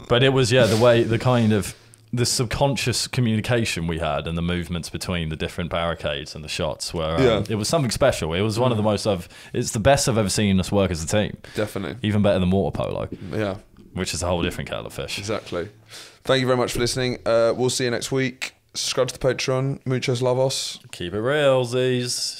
But it was, the subconscious communication we had and the movements between the different barricades and the shots were, it was something special. It was one of the most it's the best I've ever seen us work as a team. Definitely. Even better than water polo. Yeah. Which is a whole different kettle of fish. Exactly. Thank you very much for listening. We'll see you next week. Subscribe to the Patreon. Muchos lavos. Keep it real, Z's.